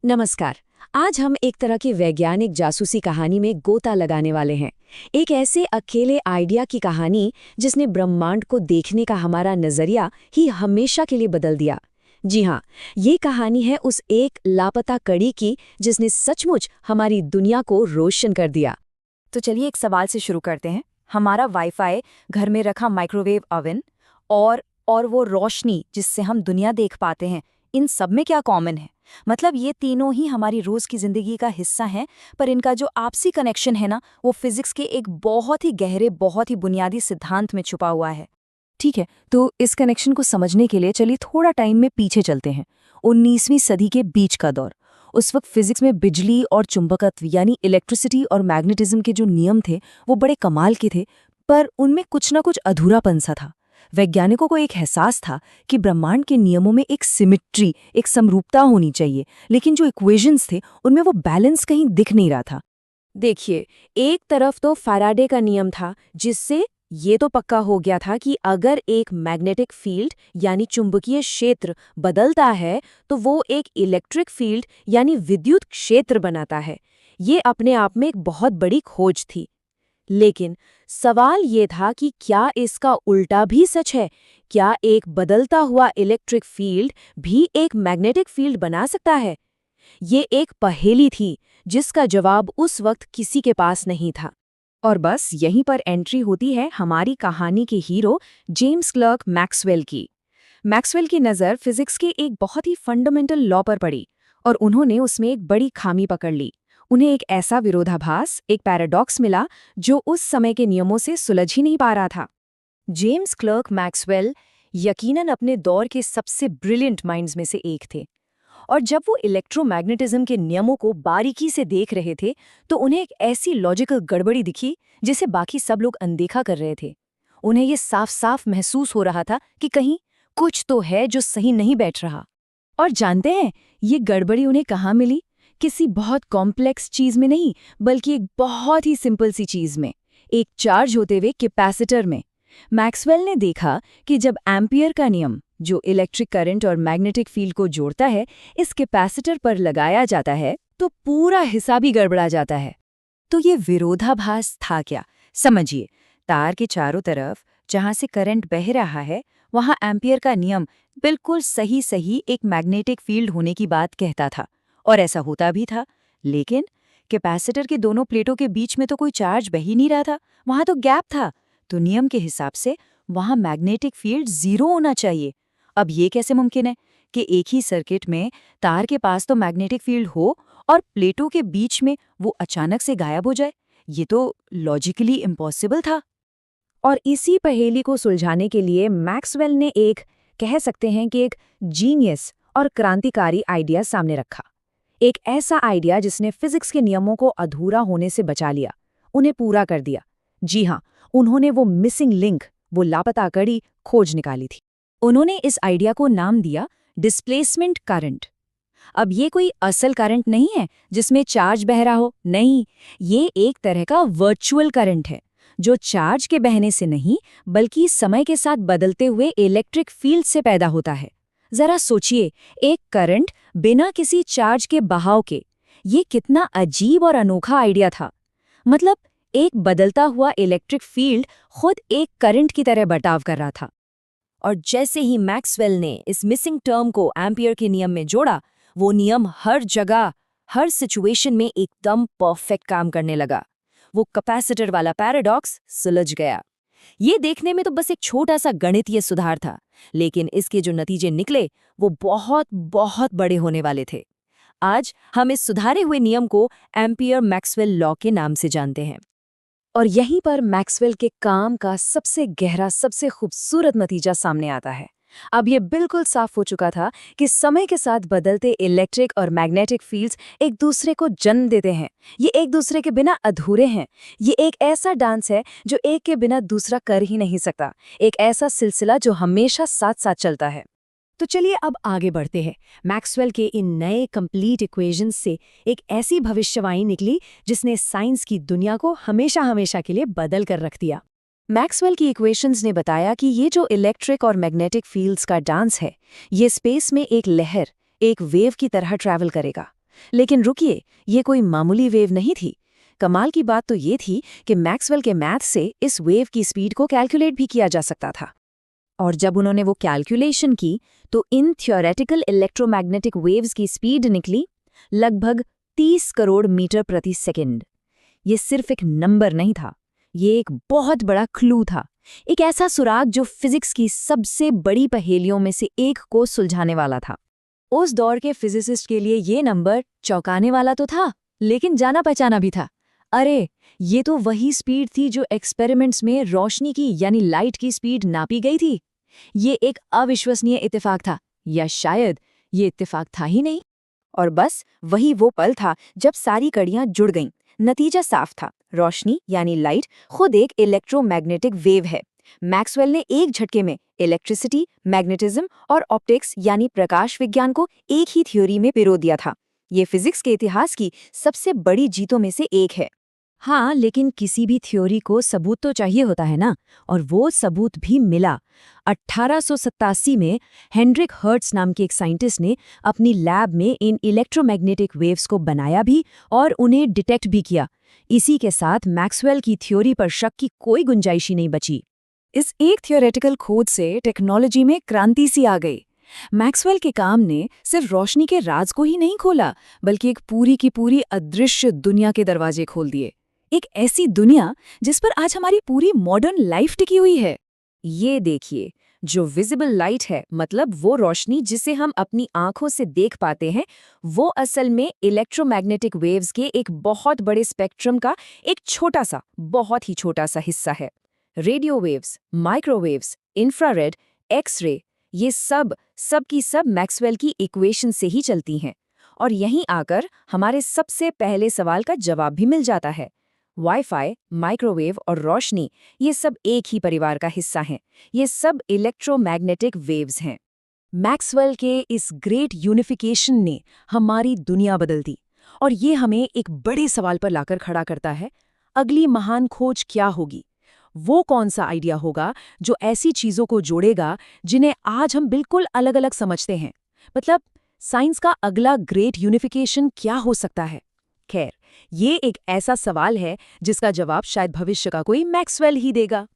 नमस्कार। आज हम एक तरह की वैज्ञानिक जासूसी कहानी में गोता लगाने वाले हैं। एक ऐसे अकेले आइडिया की कहानी जिसने ब्रह्मांड को देखने का हमारा नजरिया ही हमेशा के लिए बदल दिया। जी हाँ, ये कहानी है उस एक लापता कड़ी की जिसने सचमुच हमारी दुनिया को रोशन कर दिया। तो चलिए एक सवाल से शुरू करते हैं। हमारा वाईफाई, घर में रखा माइक्रोवेव ओवन और वो रोशनी जिससे हम दुनिया देख पाते हैं, इन सब में क्या कॉमन है? मतलब ये तीनों ही हमारी रोज की जिंदगी का हिस्सा हैं, पर इनका जो आपसी कनेक्शन है ना, वो फिजिक्स के एक बहुत ही गहरे, बहुत ही बुनियादी सिद्धांत में छुपा हुआ है। ठीक है, तो इस कनेक्शन को समझने के लिए चलिए थोड़ा टाइम में पीछे चलते हैं। 19वीं सदी के बीच का दौर। उस वक्त फिजिक्स में बिजली और चुंबकत्व यानी इलेक्ट्रिसिटी और मैग्नेटिज्म के जो नियम थे वो बड़े कमाल के थे, पर उनमें कुछ ना कुछ अधूरापन सा था। वैज्ञानिकों को एक एहसास था कि ब्रह्मांड के नियमों में एक सिमिट्री, एक समरूपता होनी चाहिए, लेकिन जो इक्वेशंस थे उनमें वो बैलेंस कहीं दिख नहीं रहा था। देखिए, एक तरफ तो फैराडे का नियम था जिससे ये तो पक्का हो गया था कि अगर एक मैग्नेटिक फील्ड यानी चुंबकीय क्षेत्र बदलता है तो वो एक इलेक्ट्रिक फील्ड यानी विद्युत क्षेत्र बनाता है। ये अपने आप में एक बहुत बड़ी खोज थी। लेकिन सवाल ये था कि क्या इसका उल्टा भी सच है? क्या एक बदलता हुआ इलेक्ट्रिक फील्ड भी एक मैग्नेटिक फील्ड बना सकता है? ये एक पहेली थी जिसका जवाब उस वक्त किसी के पास नहीं था। और बस यहीं पर एंट्री होती है हमारी कहानी के हीरो जेम्स क्लर्क मैक्सवेल की। मैक्सवेल की नज़र फिजिक्स के एक बहुत ही फंडामेंटल लॉ पर पड़ी और उन्होंने उसमें एक बड़ी खामी पकड़ ली। उन्हें एक ऐसा विरोधाभास, एक पैराडॉक्स मिला जो उस समय के नियमों से सुलझ ही नहीं पा रहा था। जेम्स क्लर्क मैक्सवेल यकीनन अपने दौर के सबसे ब्रिलियंट माइंड्स में से एक थे, और जब वो इलेक्ट्रोमैग्नेटिज्म के नियमों को बारीकी से देख रहे थे तो उन्हें एक ऐसी लॉजिकल गड़बड़ी दिखी जिसे बाकी सब लोग अनदेखा कर रहे थे। उन्हें ये साफ साफ महसूस हो रहा था कि कहीं कुछ तो है जो सही नहीं बैठ रहा। और जानते हैं ये गड़बड़ी उन्हें कहाँ मिली? किसी बहुत कॉम्प्लेक्स चीज में नहीं, बल्कि एक बहुत ही सिंपल सी चीज में, एक चार्ज होते हुए कैपेसिटर में। मैक्सवेल ने देखा कि जब एम्पियर का नियम, जो इलेक्ट्रिक करंट और मैग्नेटिक फील्ड को जोड़ता है, इस कैपेसिटर पर लगाया जाता है तो पूरा हिसाब ही गड़बड़ा जाता है। तो ये विरोधाभास था क्या? समझिए, तार के चारों तरफ जहां से करंट बह रहा है वहां एम्पियर का नियम बिल्कुल सही सही एक मैग्नेटिक फील्ड होने की बात कहता था, और ऐसा होता भी था। लेकिन कैपेसिटर के दोनों प्लेटों के बीच में तो कोई चार्ज बह ही नहीं रहा था, वहां तो गैप था। तो नियम के हिसाब से वहां मैग्नेटिक फील्ड जीरो होना चाहिए। अब ये कैसे मुमकिन है कि एक ही सर्किट में तार के पास तो मैग्नेटिक फील्ड हो और प्लेटों के बीच में वो अचानक से गायब हो जाए? ये तो लॉजिकली इम्पॉसिबल था। और इसी पहेली को सुलझाने के लिए मैक्सवेल ने एक, कह सकते हैं कि एक जीनियस और क्रांतिकारी आइडिया सामने रखा। एक ऐसा आइडिया जिसने फिजिक्स के नियमों को अधूरा होने से बचा लिया, उन्हें पूरा कर दिया। जी हाँ, उन्होंने वो मिसिंग लिंक, वो लापता कड़ी खोज निकाली थी। उन्होंने इस आइडिया को नाम दिया डिस्प्लेसमेंट करंट। अब ये कोई असल करंट नहीं है जिसमें चार्ज बह रहा हो, नहीं, ये एक तरह का वर्चुअल करंट है जो चार्ज के बहने से नहीं बल्कि समय के साथ बदलते हुए इलेक्ट्रिक फील्ड से पैदा होता है। जरा सोचिए, एक करंट बिना किसी चार्ज के बहाव के। ये कितना अजीब और अनोखा आइडिया था। मतलब एक बदलता हुआ इलेक्ट्रिक फील्ड खुद एक करंट की तरह बर्ताव कर रहा था। और जैसे ही मैक्सवेल ने इस मिसिंग टर्म को एम्पियर के नियम में जोड़ा, वो नियम हर जगह, हर सिचुएशन में एकदम परफेक्ट काम करने लगा। वो कैपेसिटर वाला पैराडॉक्स सुलझ गया। ये देखने में तो बस एक छोटा सा गणितीय सुधार था, लेकिन इसके जो नतीजे निकले वो बहुत बहुत बड़े होने वाले थे। आज हम इस सुधारे हुए नियम को एम्पियर मैक्सवेल लॉ के नाम से जानते हैं। और यहीं पर मैक्सवेल के काम का सबसे गहरा, सबसे खूबसूरत नतीजा सामने आता है। अब ये बिल्कुल साफ हो चुका था कि समय के साथ बदलते इलेक्ट्रिक और मैग्नेटिक फील्ड्स एक दूसरे को जन्म देते हैं। ये एक दूसरे के बिना अधूरे हैं। ये एक ऐसा डांस है जो एक के बिना दूसरा कर ही नहीं सकता, एक ऐसा सिलसिला जो हमेशा साथ साथ चलता है। तो चलिए अब आगे बढ़ते हैं। मैक्सवेल के इन नए कंप्लीट इक्वेशंस से एक ऐसी भविष्यवाणी निकली जिसने साइंस की दुनिया को हमेशा हमेशा के लिए बदल कर रख दिया। मैक्सवेल की इक्वेशंस ने बताया कि ये जो इलेक्ट्रिक और मैग्नेटिक फील्ड्स का डांस है, ये स्पेस में एक लहर, एक वेव की तरह ट्रैवल करेगा। लेकिन रुकिए, ये कोई मामूली वेव नहीं थी। कमाल की बात तो ये थी कि मैक्सवेल के मैथ से इस वेव की स्पीड को कैलकुलेट भी किया जा सकता था। और जब उन्होंने वो कैलकुलेशन की तो इन थ्योरेटिकल इलेक्ट्रोमैग्नेटिक वेव्स की स्पीड निकली लगभग 30 करोड़ मीटर प्रति सेकंड। ये सिर्फ एक नंबर नहीं था, ये एक बहुत बड़ा क्लू था, एक ऐसा सुराग जो फिजिक्स की सबसे बड़ी पहेलियों में से एक को सुलझाने वाला था। उस दौर के फिजिसिस्ट के लिए ये नंबर चौंकाने वाला तो था, लेकिन जाना पहचाना भी था। अरे, ये तो वही स्पीड थी जो एक्सपेरिमेंट्स में रोशनी की यानी लाइट की स्पीड नापी गई थी। ये एक अविश्वसनीय इत्तेफाक था, या शायद ये इत्तेफाक था ही नहीं। और बस वही वो पल था जब सारी कड़ियां जुड़ गईं। नतीजा साफ था, रोशनी यानी लाइट खुद एक इलेक्ट्रोमैग्नेटिक वेव है। मैक्सवेल ने एक झटके में इलेक्ट्रिसिटी, मैग्नेटिज्म और ऑप्टिक्स यानी प्रकाश विज्ञान को एक ही थ्योरी में पिरो दिया था। ये फिजिक्स के इतिहास की सबसे बड़ी जीतों में से एक है। हाँ, लेकिन किसी भी थ्योरी को सबूत तो चाहिए होता है ना, और वो सबूत भी मिला। 1887 में हेनरिक हर्ट्ज नाम के एक साइंटिस्ट ने अपनी लैब में इन इलेक्ट्रोमैग्नेटिक वेव्स को बनाया भी और उन्हें डिटेक्ट भी किया। इसी के साथ मैक्सवेल की थ्योरी पर शक की कोई गुंजाइश ही नहीं बची। इस एक थ्योरेटिकल खोज से टेक्नोलॉजी में क्रांति सी आ गई। मैक्सवेल के काम ने सिर्फ रोशनी के राज को ही नहीं खोला, बल्कि एक पूरी की पूरी अदृश्य दुनिया के दरवाजे खोल दिए। एक ऐसी दुनिया जिस पर आज हमारी पूरी मॉडर्न लाइफ टिकी हुई है। ये देखिए, जो विजिबल लाइट है, मतलब वो रोशनी जिसे हम अपनी आंखों से देख पाते हैं, वो असल में इलेक्ट्रोमैग्नेटिक वेव्स के एक बहुत बड़े स्पेक्ट्रम का एक छोटा सा, बहुत ही छोटा सा हिस्सा है। Radio waves, microwaves, infrared, x ray, ये सब की सब मैक्सवेल की इक्वेशन से ही चलती हैं। और यहीं आकर हमारे सबसे पहले सवाल का जवाब भी मिल जाता है। वाईफाई, माइक्रोवेव और रोशनी, ये सब एक ही परिवार का हिस्सा हैं। ये सब इलेक्ट्रोमैग्नेटिक वेव्स हैं। मैक्सवेल के इस ग्रेट यूनिफिकेशन ने हमारी दुनिया बदल दी, और ये हमें एक बड़े सवाल पर लाकर खड़ा करता है। अगली महान खोज क्या होगी? वो कौन सा आइडिया होगा जो ऐसी चीजों को जोड़ेगा जिन्हें आज हम बिल्कुल अलग अलग समझते हैं? मतलब, साइंस का अगला ग्रेट यूनिफिकेशन क्या हो सकता है? खैर, ये एक ऐसा सवाल है जिसका जवाब शायद भविष्य का कोई मैक्सवेल ही देगा।